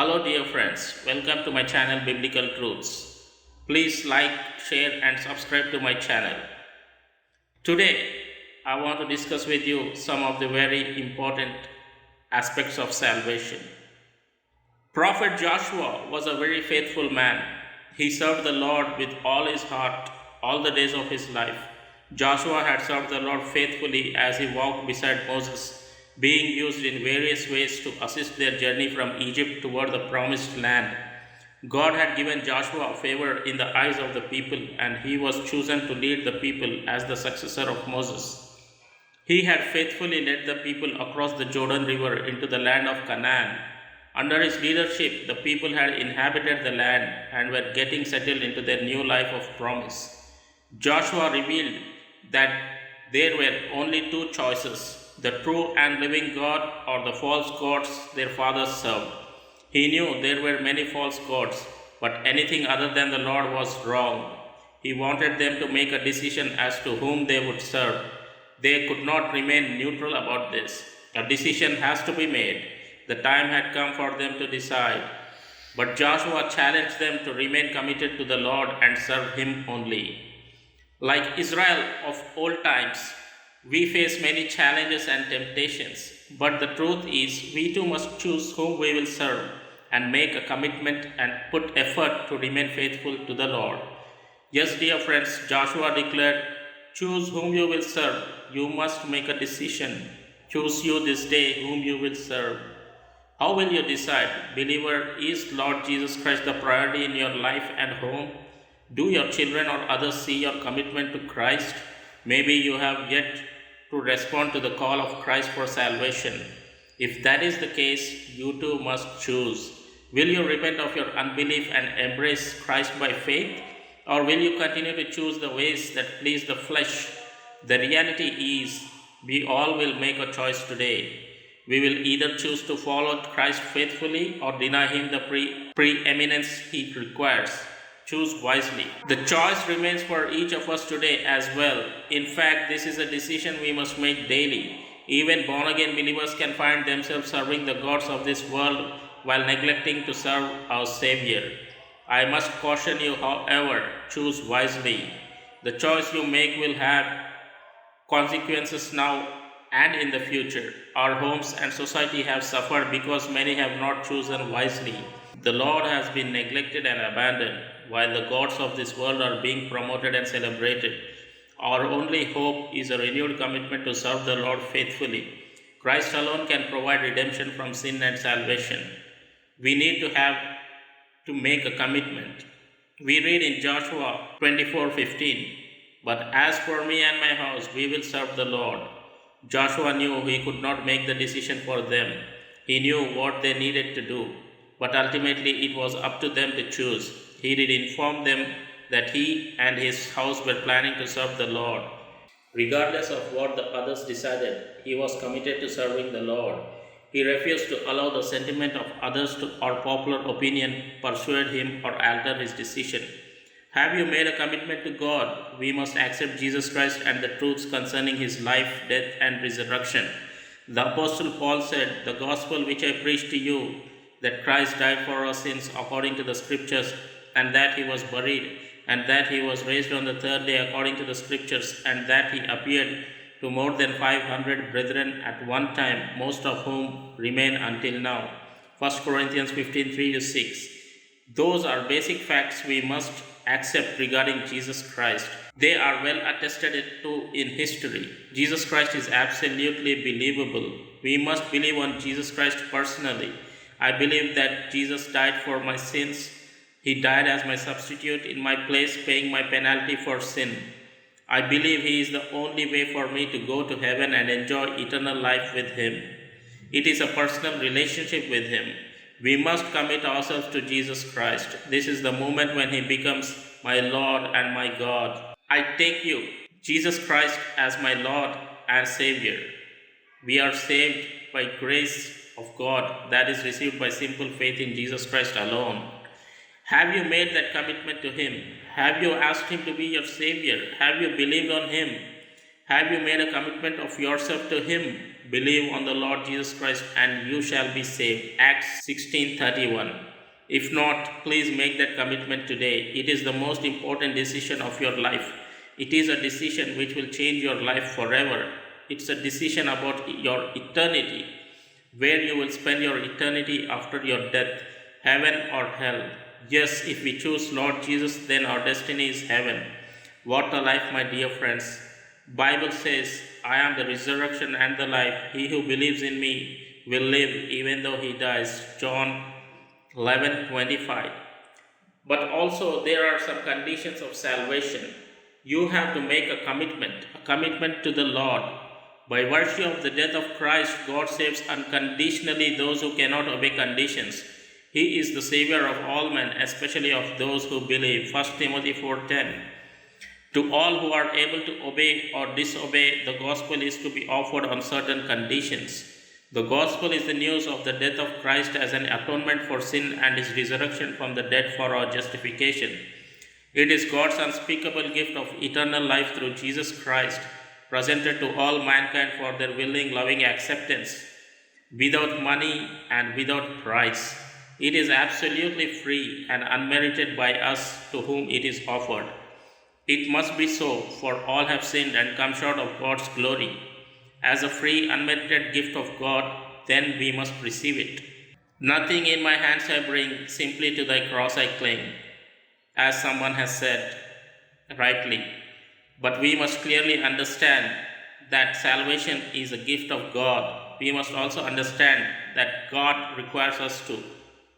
Hello, dear friends. Welcome to my channel Biblical Truths. Please like, share, and subscribe to my channel. Today, I want to discuss with you some of the very important aspects of salvation. Prophet Joshua was a very faithful man. He served the Lord with all his heart all the days of his life. Joshua had served the Lord faithfully as he walked beside Moses, being used in various ways to assist their journey from Egypt toward the promised land. God had given Joshua favor in the eyes of the people, and he was chosen to lead the people as the successor of Moses. He had faithfully led the people across the Jordan River into the land of Canaan. Under his leadership, the people had inhabited the land and were getting settled into their new life of promise. Joshua revealed that there were only two choices: the true and living God or the false gods their fathers served. He knew there were many false gods, but anything other than the Lord was wrong. He wanted them to make a decision as to whom they would serve. They could not remain neutral about this. A decision has to be made. The time had come for them to decide. But Joshua challenged them to remain committed to the Lord and serve Him only. Like Israel of old times, we face many challenges and temptations, but the truth is, we too must choose whom we will serve and make a commitment and put effort to remain faithful to the Lord. Yes, dear friends, Joshua declared, "Choose whom you will serve. You must make a decision. Choose you this day whom you will serve." How will you decide? Believer, is Lord Jesus Christ the priority in your life and home? Do your children or others see your commitment to Christ? Maybe you have yet to respond to the call of Christ for salvation. If that is the case, you too must choose. Will you repent of your unbelief and embrace Christ by faith? Or will you continue to choose the ways that please the flesh? The reality is, we all will make a choice today. We will either choose to follow Christ faithfully or deny Him the preeminence He requires. Choose wisely. The choice remains for each of us today as well. In fact, this is a decision we must make daily. Even born again believers can find themselves serving the gods of this world while neglecting to serve our Savior. I must caution you, however, choose wisely. The choice you make will have consequences now and in the future. Our homes and society have suffered because many have not chosen wisely. The Lord has been neglected and abandoned, while the gods of this world are being promoted and celebrated. Our only hope is a renewed commitment to serve the Lord faithfully. Christ alone can provide redemption from sin and salvation. We need to make a commitment. We read in Joshua 24:15, "But as for me and my house, we will serve the Lord." Joshua knew he could not make the decision for them. He knew what they needed to do, but ultimately it was up to them to choose. He did inform them that he and his house were planning to serve the Lord. Regardless of what the others decided, he was committed to serving the Lord. He refused to allow the sentiment of others or popular opinion persuade him or alter his decision. Have you made a commitment to God? We must accept Jesus Christ and the truths concerning His life, death, and resurrection. The Apostle Paul said, "The gospel which I preach to you, that Christ died for our sins according to the Scriptures, and that He was buried, and that He was raised on the third day according to the Scriptures, and that He appeared to more than 500 brethren at one time, most of whom remain until now." 1 Corinthians 15:3-6. Those are basic facts we must accept regarding Jesus Christ. They are well attested to in history. Jesus Christ is absolutely believable. We must believe on Jesus Christ personally. I believe that Jesus died for my sins. He died as my substitute in my place, paying my penalty for sin. I believe He is the only way for me to go to heaven and enjoy eternal life with Him. It is a personal relationship with Him. We must commit ourselves to Jesus Christ. This is the moment when He becomes my Lord and my God. I take you, Jesus Christ, as my Lord and Savior. We are saved by grace of God that is received by simple faith in Jesus Christ alone. Have you made that commitment to Him? Have you asked Him to be your Savior? Have you believed on Him? Have you made a commitment of yourself to Him? Believe on the Lord Jesus Christ and you shall be saved. Acts 16:31. If not, please make that commitment today. It is the most important decision of your life. It is a decision which will change your life forever. It's a decision about your eternity, where you will spend your eternity after your death, heaven or hell. Yes, if we choose Lord Jesus, then our destiny is heaven. What a life, my dear friends. Bible says, I am the resurrection and the life. He who believes in me will live even though he dies. John 11:25. But also there are some conditions of salvation. You have to make a commitment to the Lord. By virtue of the death of Christ, God saves unconditionally those who cannot obey conditions. He is the Savior of all men, especially of those who believe. 1 Timothy 4:10. To all who are able to obey or disobey, the gospel is to be offered on certain conditions. The gospel is the news of the death of Christ as an atonement for sin and his resurrection from the dead for our justification. It is God's unspeakable gift of eternal life through Jesus Christ, presented to all mankind for their willing, loving acceptance, without money and without price. It is absolutely free and unmerited by us to whom it is offered. It must be so, for all have sinned and come short of God's glory. As a free, unmerited gift of God, then we must receive it. Nothing in my hands I bring, simply to thy cross I cling, as someone has said rightly. But we must clearly understand that salvation is a gift of God. We must also understand that God requires us to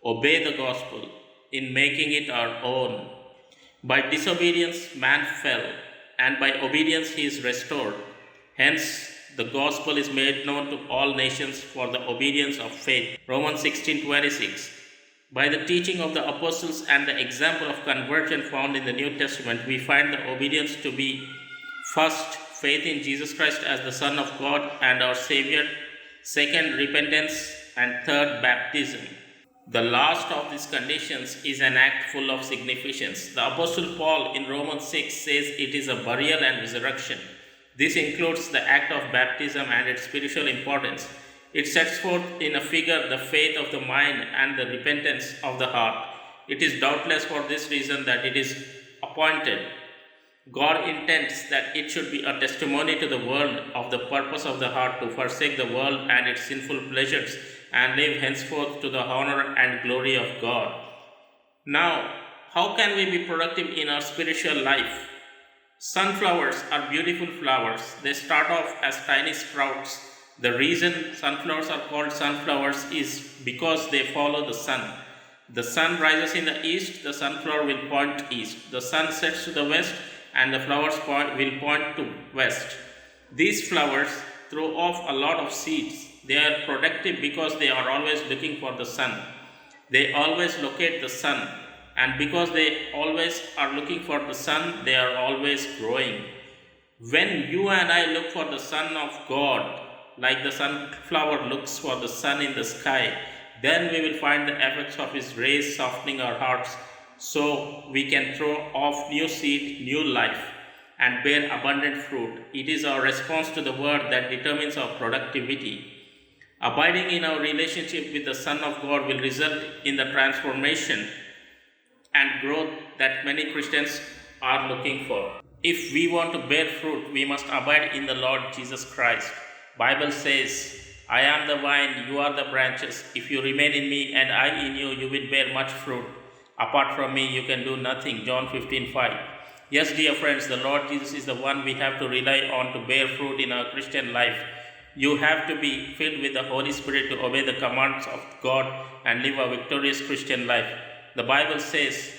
obey the gospel in making it our own. By disobedience, man fell, and by obedience, he is restored. Hence, the gospel is made known to all nations for the obedience of faith. Romans 16:26. By the teaching of the apostles and the example of conversion found in the New Testament, we find the obedience to be first, faith in Jesus Christ as the Son of God and our Savior, second, repentance, and third, baptism. The last of these conditions is an act full of significance. The Apostle Paul in Romans 6 says it is a burial and resurrection. This includes the act of baptism and its spiritual importance. It sets forth in a figure the faith of the mind and the repentance of the heart. It is doubtless for this reason that it is appointed. God intends that it should be a testimony to the world of the purpose of the heart to forsake the world and its sinful pleasures and live henceforth to the honor and glory of God. Now, how can we be productive in our spiritual life? Sunflowers are beautiful flowers. They start off as tiny sprouts. The reason sunflowers are called sunflowers is because they follow the sun. The sun rises in the east, the sunflower will point east. The sun sets to the west, and the flowers will point to west. These flowers throw off a lot of seeds. They are productive because they are always looking for the sun. They always locate the sun, and because they always are looking for the sun, they are always growing. When you and I look for the Son of God, like the sunflower looks for the sun in the sky, then we will find the effects of his rays softening our hearts, so we can throw off new seed, new life, and bear abundant fruit. It is our response to the word that determines our productivity. Abiding in our relationship with the Son of God will result in the transformation and growth that many Christians are looking for. If we want to bear fruit, we must abide in the Lord Jesus Christ. Bible says, I am the vine, you are the branches. If you remain in me and I in you, you will bear much fruit. Apart from me, you can do nothing. John 15:5. Yes, dear friends, the Lord Jesus is the one we have to rely on to bear fruit in our Christian life. You have to be filled with the Holy Spirit to obey the commands of God and live a victorious Christian life. The Bible says,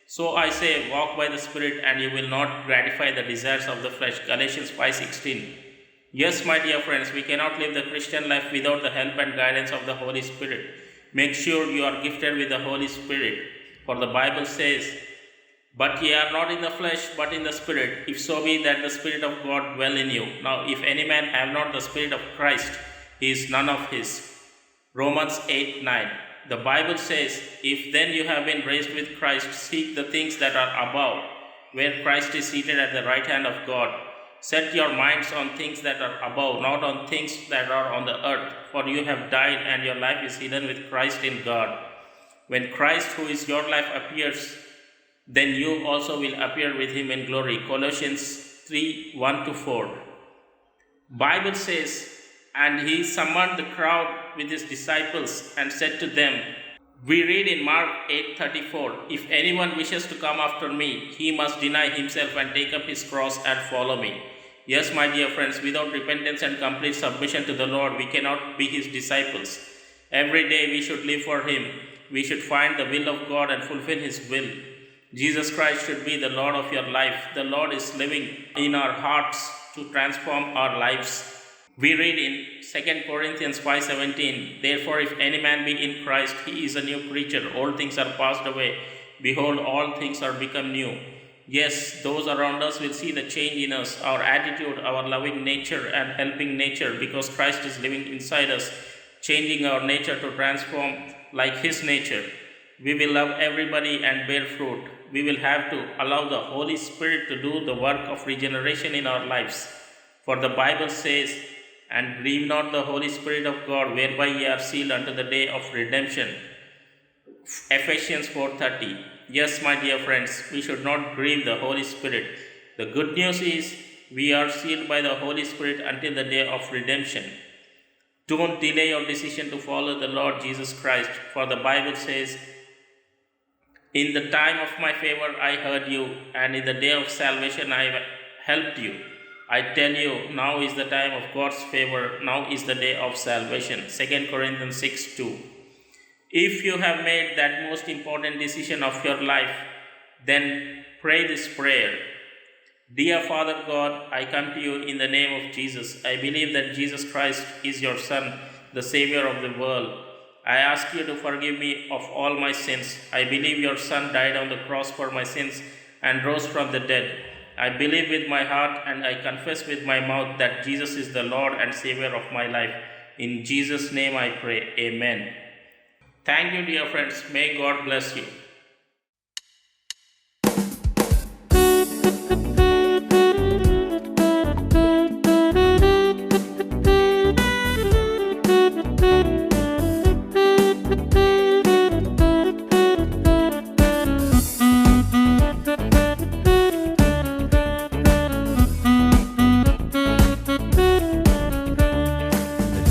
so I say, walk by the Spirit and you will not gratify the desires of the flesh. Galatians 5:16. Yes, my dear friends, we cannot live the Christian life without the help and guidance of the Holy Spirit. Make sure you are gifted with the Holy Spirit. For the Bible says, but ye are not in the flesh, but in the Spirit, if so be that the Spirit of God dwell in you. Now, if any man have not the Spirit of Christ, he is none of his. Romans 8:9. The Bible says, if then you have been raised with Christ, seek the things that are above, where Christ is seated at the right hand of God. Set your minds on things that are above, not on things that are on the earth. For you have died, and your life is hidden with Christ in God. When Christ, who is your life, appears, then you also will appear with him in glory. Colossians 3 1 to 4. Bible says, and he summoned the crowd with his disciples and said to them, we read in Mark 8:34, if anyone wishes to come after me, he must deny himself and take up his cross and follow me. Yes, my dear friends, without repentance and complete submission to the Lord, we cannot be his disciples. Every day we should live for him. We should find the will of God and fulfill his will. Jesus Christ should be the Lord of your life. The Lord is living in our hearts to transform our lives. We read in 2 Corinthians 5:17, therefore if any man be in Christ, he is a new creature. All things are passed away. Behold, all things are become new. Yes, those around us will see the change in us, our attitude, our loving nature and helping nature, because Christ is living inside us, changing our nature to transform like his nature. We will love everybody and bear fruit. We will have to allow the Holy Spirit to do the work of regeneration in our lives. For the Bible says, and grieve not the Holy Spirit of God, whereby ye are sealed unto the day of redemption. Ephesians 4:30. Yes, my dear friends, we should not grieve the Holy Spirit. The good news is we are sealed by the Holy Spirit until the day of redemption. Don't delay your decision to follow the Lord Jesus Christ, for the Bible says, in the time of my favor I heard you, and in the day of salvation I helped you. I tell you, now is the time of God's favor, now is the day of salvation. 2 Corinthians 6:2. If you have made that most important decision of your life, then pray this prayer. Dear Father God, I come to you in the name of Jesus. I believe that Jesus Christ is your Son, the Savior of the world. I ask you to forgive me of all my sins. I believe your Son died on the cross for my sins and rose from the dead. I believe with my heart and I confess with my mouth that Jesus is the Lord and Savior of my life. In Jesus' name I pray. Amen. Thank you, dear friends. May God bless you.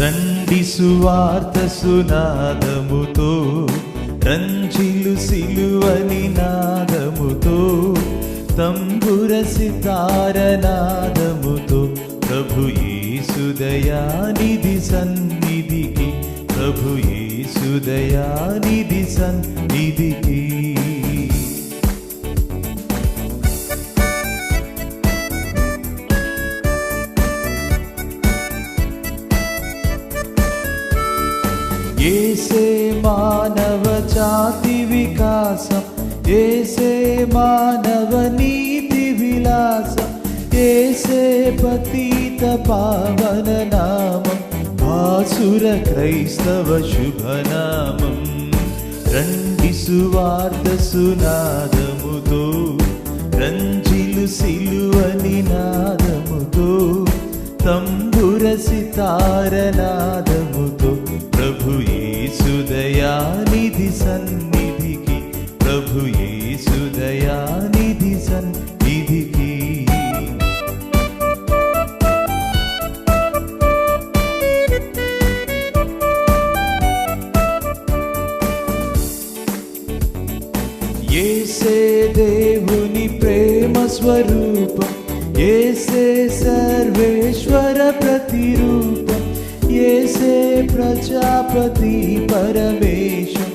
రండి సువార్త సునాదముతో, రంజిలు సిలువని నాదముతో, తంబుర సితార నాదముతో, ప్రభు యేసు దయానిధి సన్నిధికి, ప్రభు యేసు దయానిధి సన్నిధికి. ఏసే మానవ జాతి వికాసం, ఏసే మానవ నీతి విలాసం, ఏసే పతిత పావన నామం, భాసుర క్రైస్తవ శుభనామం. రండి సువార్త సునాదముతో, రంజిలు సిలువని నాదముతో, తంబుర సితార నాదముతో, ప్రభు యేసు దయానిధి సన్నిధికి, ప్రభు యేసు దయానిధి సన్నిధికి. యేసే దేవుని ప్రేమ స్వరూపం, యేసే సర్వేశ్వర ప్రతిరూపం, యేసే ప్రజాపతి పరమేశం,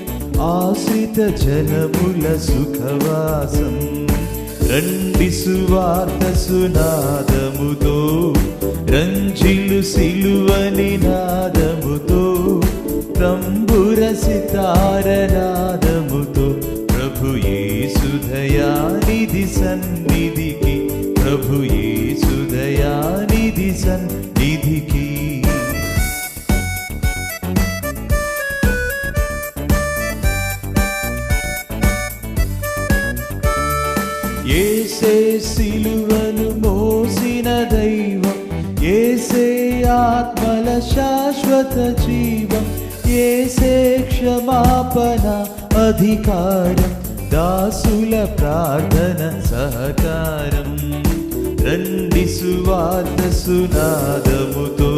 ఆశ్రిత జనముల సుఖవాసం. రండి సువార్త సునాదముతో, రంజిలు సిలువని నాదముతో, తంబుర సితార నాదముతో, ప్రభు యేసు దయానిధి సన్నిధికి, ప్రభు యేసు దయానిధి సన్నిధికి. యేసే యేసే సిలువను మోసిన దైవం, యేసే ఆత్మల శాశ్వత జీవం, యేసే క్షమాపణ అధికారం, దాసుల ప్రార్థన సహకారం. రండి సువార్త సునాదముతో,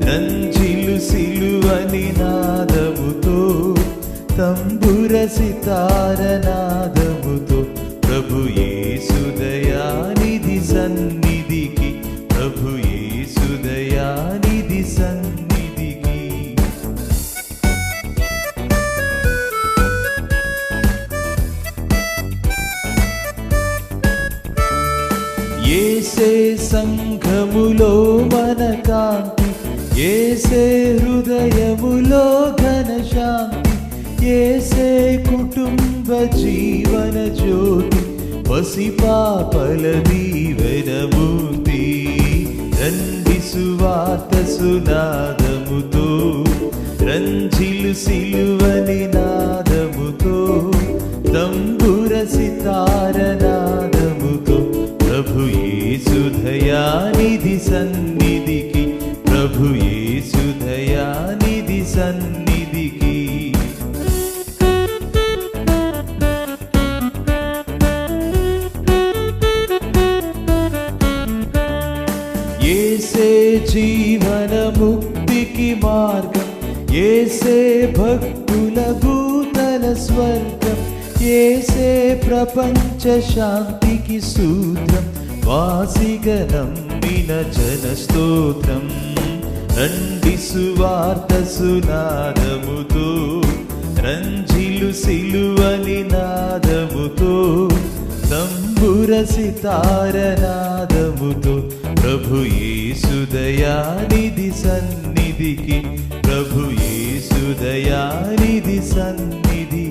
రంజిలు సిలువని నాదముతో, తంబుర సితార నాదముతో, ప్రభు యేసు దయానిధి సన్నిధికి, ప్రభు యేసు దయానిధి సన్నిధికి. యేసే సంఘములో మన కాంతి, యేసే హృదయములో ఘన శాంతి, యేసే కుటుంబ జీవన జ్యోతి, పసిపాపల దీవెనమూర్తి. రండి సువార్త సునాదముతో, రంజిలు సిలువని నాదముతో, తంబుర సితార నాదముతో, ప్రభు యేసు దయానిధి సన్నిధికి, ప్రభు యేసు దయానిధి సన్నిధికి. యేసే జీవన ముక్తికి మార్గం, యేసే భక్తుల భూతల స్వర్గం, యేసే ప్రపంచ శాంతికి సూత్రం, వాసిగా నమ్మిన జన స్తోత్రం. రండి సువార్త సునాదముతో, రంజిలు సిలువని నాదముతో, తంబుర సితార నాదముతో, ప్రభు యేసు దయానిధి సన్నిధికి, ప్రభు యేసు దయానిధి సన్నిధి.